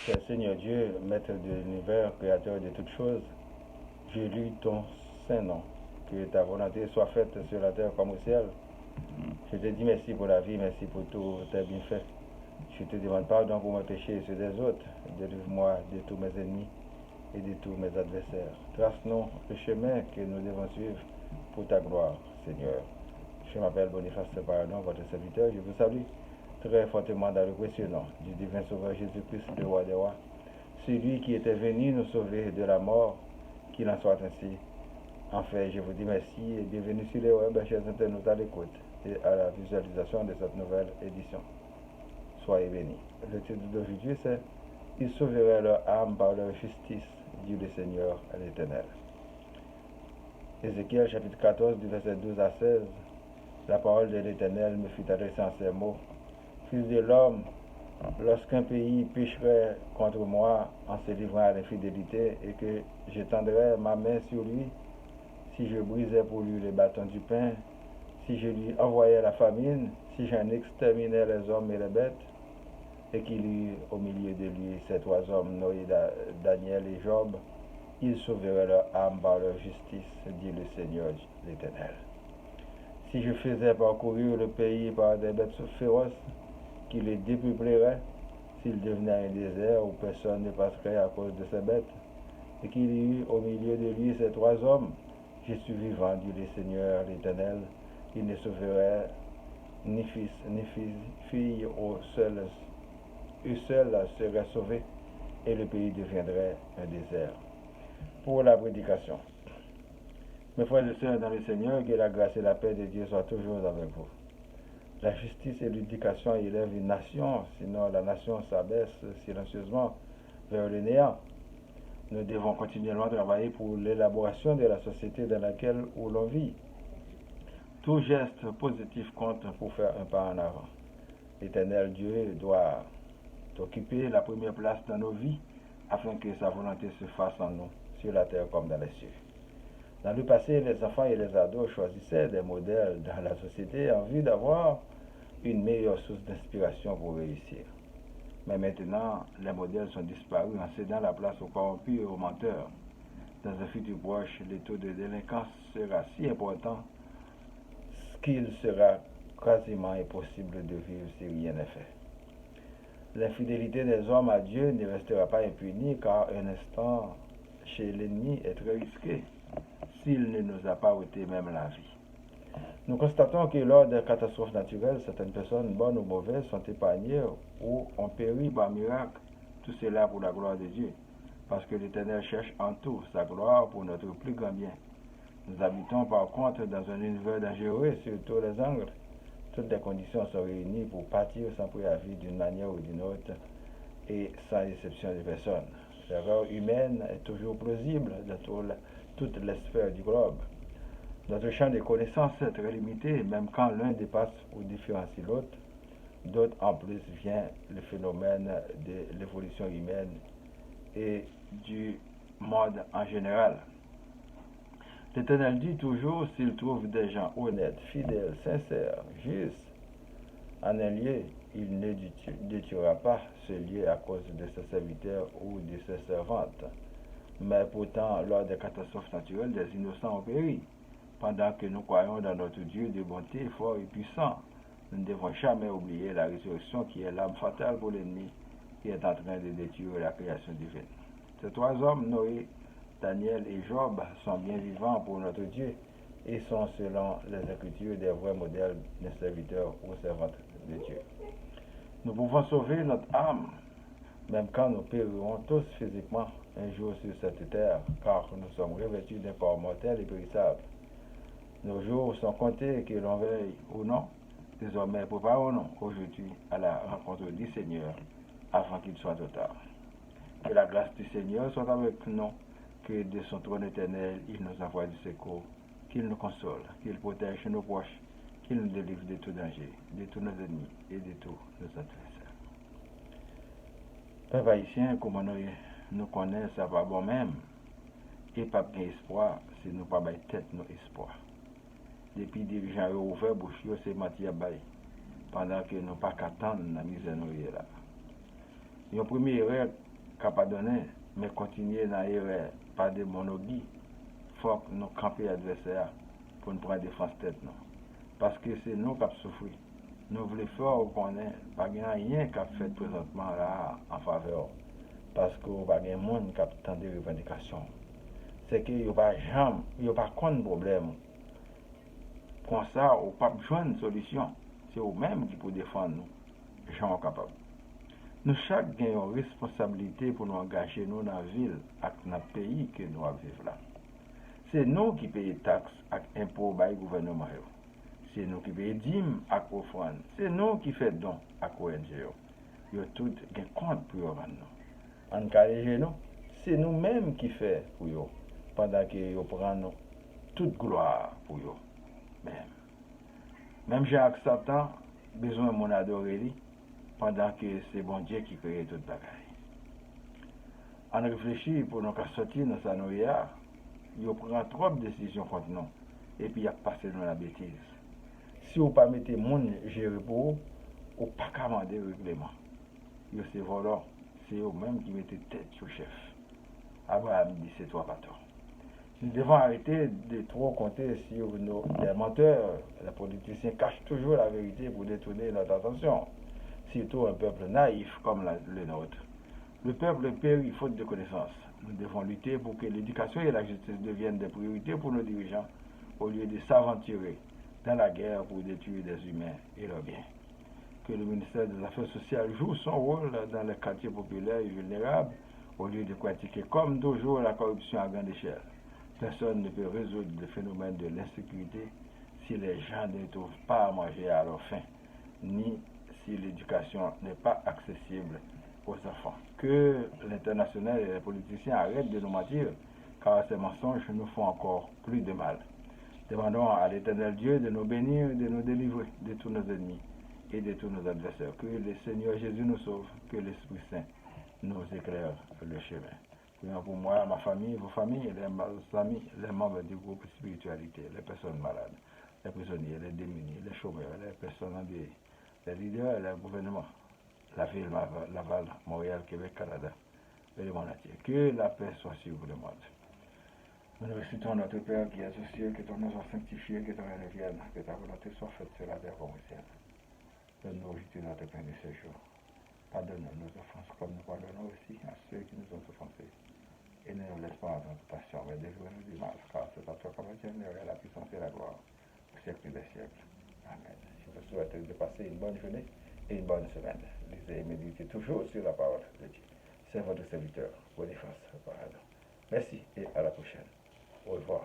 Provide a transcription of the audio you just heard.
Cher Seigneur Dieu, Maître de l'univers, Créateur de toutes choses, je loue ton saint nom. Que ta volonté soit faite sur la terre comme au ciel. Je te dis merci pour la vie, merci pour tous tes bienfaits. Je te demande pardon pour mes péchés et ceux des autres. Délivre-moi de tous mes ennemis et de tous mes adversaires. Trace-nous le chemin que nous devons suivre pour ta gloire, Seigneur. Je m'appelle Boniface Pardon, votre serviteur. Je vous salue très fortement dans le précieux nom du divin Sauveur Jésus-Christ, le roi des rois. Celui qui était venu nous sauver de la mort, qu'il en soit ainsi. Enfin, je vous dis merci et bienvenue sur les web, chers internautes à l'écoute et à la visualisation de cette nouvelle édition. Soyez bénis. Le titre d'aujourd'hui, c'est « Ils sauveraient leur âme par leur justice, dit le Seigneur à l'Éternel ». Ézéchiel chapitre 14, du verset 12 à 16, la parole de l'Éternel me fut adressée en ces mots. Fils de l'homme, lorsqu'un pays pécherait contre moi en se livrant à l'infidélité et que j'étendrais ma main sur lui, si je brisais pour lui les bâtons du pain, si je lui envoyais la famine, si j'en exterminais les hommes et les bêtes, et qu'il eut au milieu de lui ces trois hommes, Noé, Daniel et Job, ils sauveraient leur âme par leur justice, dit le Seigneur l'Éternel. Si je faisais parcourir le pays par des bêtes féroces, qui les dépeupleraient, s'il devenait un désert où personne ne passerait à cause de ces bêtes, et qu'il y eut au milieu de lui ces trois hommes, je suis vivant, dit le Seigneur l'Éternel, il ne sauverait ni fils ni fille, eux seuls seraient sauvés, et le pays deviendrait un désert. Pour la prédication. Mes frères et sœurs dans le Seigneur, que la grâce et la paix de Dieu soient toujours avec vous. La justice et l'éducation élèvent une nation, sinon la nation s'abaisse silencieusement vers le néant. Nous devons continuellement travailler pour l'élaboration de la société dans laquelle l'on vit. Tout geste positif compte pour faire un pas en avant. L'Éternel Dieu doit occuper la première place dans nos vies afin que sa volonté se fasse en nous, sur la terre comme dans les cieux. Dans le passé, les enfants et les ados choisissaient des modèles dans la société en vue d'avoir une meilleure source d'inspiration pour réussir. Mais maintenant, les modèles sont disparus en cédant la place aux corrompus et aux menteurs. Dans un futur proche, le taux de délinquance sera si important qu'il sera quasiment impossible de vivre si rien n'est fait. L'infidélité des hommes à Dieu ne restera pas impunie car un instant chez l'ennemi est très risqué s'il ne nous a pas ôté même la vie. Nous constatons que lors des catastrophes naturelles, certaines personnes, bonnes ou mauvaises, sont épargnées ou ont péri par miracle. Tout cela pour la gloire de Dieu, parce que l'Éternel cherche en tout sa gloire pour notre plus grand bien. Nous habitons par contre dans un univers dangereux sur tous les angles. Toutes les conditions sont réunies pour partir sans préavis d'une manière ou d'une autre et sans exception de personne. L'erreur humaine est toujours plausible dans toutes les sphères du globe. Notre champ de connaissances est très limité, même quand l'un dépasse ou différencie l'autre. D'autre en plus vient le phénomène de l'évolution humaine et du monde en général. L'Éternel dit toujours, s'il trouve des gens honnêtes, fidèles, sincères, justes, en un lieu, il ne détruira pas ce lieu à cause de ses serviteurs ou de ses servantes. Mais pourtant, lors des catastrophes naturelles, des innocents ont péri. Pendant que nous croyons dans notre Dieu de bonté, fort et puissant, nous ne devons jamais oublier la résurrection qui est l'arme fatale pour l'ennemi qui est en train de détruire la création divine. Ces trois hommes, Noé, Daniel et Job, sont bien vivants pour notre Dieu et sont, selon les Écritures, des vrais modèles de serviteurs ou servantes de Dieu. Nous pouvons sauver notre âme, même quand nous périrons tous physiquement un jour sur cette terre, car nous sommes revêtus d'un corps mortel et périssable. Nos jours sont comptés, que l'on veuille ou non. Désormais, préparons-nous aujourd'hui à la rencontre du Seigneur avant qu'il soit trop tard. Que la grâce du Seigneur soit avec nous, que de son trône éternel, il nous envoie du secours, qu'il nous console, qu'il protège nos proches, qu'il nous délivre de tout danger, de tous nos ennemis et de tous nos adversaires. Peuple haïtien, comment nous connaissons, ça va bon même, et pas bien espoir, si nous pas bailler tête nos espoirs. Depuis dirigeants ont ouvert bouche, c'est menti à bailler, pendant que nous pas qu'attendre la misère nous est là. Une première erreur capable de donner, mais continuer dans l'erreur, pas de monogie, il faut que nous campions l'adversaire pour nous prendre défense tête. Non. Parce que c'est nous qui avons souffert. Nous voulons faire qu'on n'ait pas rien qui a fait présentement là en faveur. Parce que pas de monde qui a tant de revendications. C'est qu'il n'y a pas jamais, il n'y a pas de problème. Pour ça, on n'a pas besoin de solution. C'est eux-mêmes qui peuvent défendre nous. Les gens sont capables. Nous chaque avons une responsabilité pour nous engager nous dans la ville et dans le pays que nous vivons là. C'est nous qui payons taxes et impôts au gouvernement. C'est nous qui payons dîmes et offrandes. C'est nous qui faisons dons à l'ONG. Ils ont tous un compte pour nous. En cas de nous, c'est nous-mêmes qui faisons pour eux. Pendant qu'ils prennent toute gloire pour eux. Même Jacques Satan, besoin de mon adorer pendant que c'est bon Dieu qui crée toute bagaille. On réfléchit pour nous sortir dans sa noyade, il prend trop de décisions contre nous et puis il a passé dans la bêtise. Si vous ne pas mettez monde gérer pour vous, vous ne pas commander le règlement. C'est volant, c'est eux-mêmes qui mettent tête sur chef. Abraham dit c'est toi pas tort. Nous devons arrêter de trop compter sur nos menteurs. Les politiciens cachent toujours la vérité pour détourner notre attention. Surtout un peuple naïf comme le nôtre. Le peuple périt faute de connaissances. Nous devons lutter pour que l'éducation et la justice deviennent des priorités pour nos dirigeants, au lieu de s'aventurer dans la guerre pour détruire des humains et leurs biens. Que le ministère des Affaires sociales joue son rôle dans les quartiers populaires et vulnérables, au lieu de pratiquer comme toujours la corruption à grande échelle. Personne ne peut résoudre le phénomène de l'insécurité si les gens ne trouvent pas à manger à leur faim, ni si l'éducation n'est pas accessible aux enfants. Que l'international et les politiciens arrêtent de nous mentir, car ces mensonges nous font encore plus de mal. Demandons à l'Éternel Dieu de nous bénir et de nous délivrer de tous nos ennemis et de tous nos adversaires. Que le Seigneur Jésus nous sauve, que l'Esprit Saint nous éclaire le chemin. Prions pour moi, ma famille, vos familles, les amis, les membres du groupe spiritualité, les personnes malades, les prisonniers, les démunis, les chômeurs, les personnes endeuillées, les leaders, les gouvernements, la ville, Laval, Montréal, Québec, Canada et le monde entier. Que la paix soit sur le monde. Nous récitons notre Père qui est aux cieux, que ton nom soit sanctifié, que ton règne vienne, que ta volonté soit faite sur la terre comme au ciel. Donne-nous aujourd'hui notre pain de ce jour. Pardonne-nous nos offenses comme nous pardonnons aussi à ceux qui nous ont offensés. Et ne nous laisse pas dans notre tentation, mais délivre-nous du mal, car c'est à toi qu'appartient la puissance et la gloire au siècle des siècles. Amen. Je vous souhaite de passer une bonne journée et une bonne semaine. Lisez et méditez toujours sur la parole de Dieu. C'est votre serviteur, Boniface. Merci et à la prochaine. Au revoir.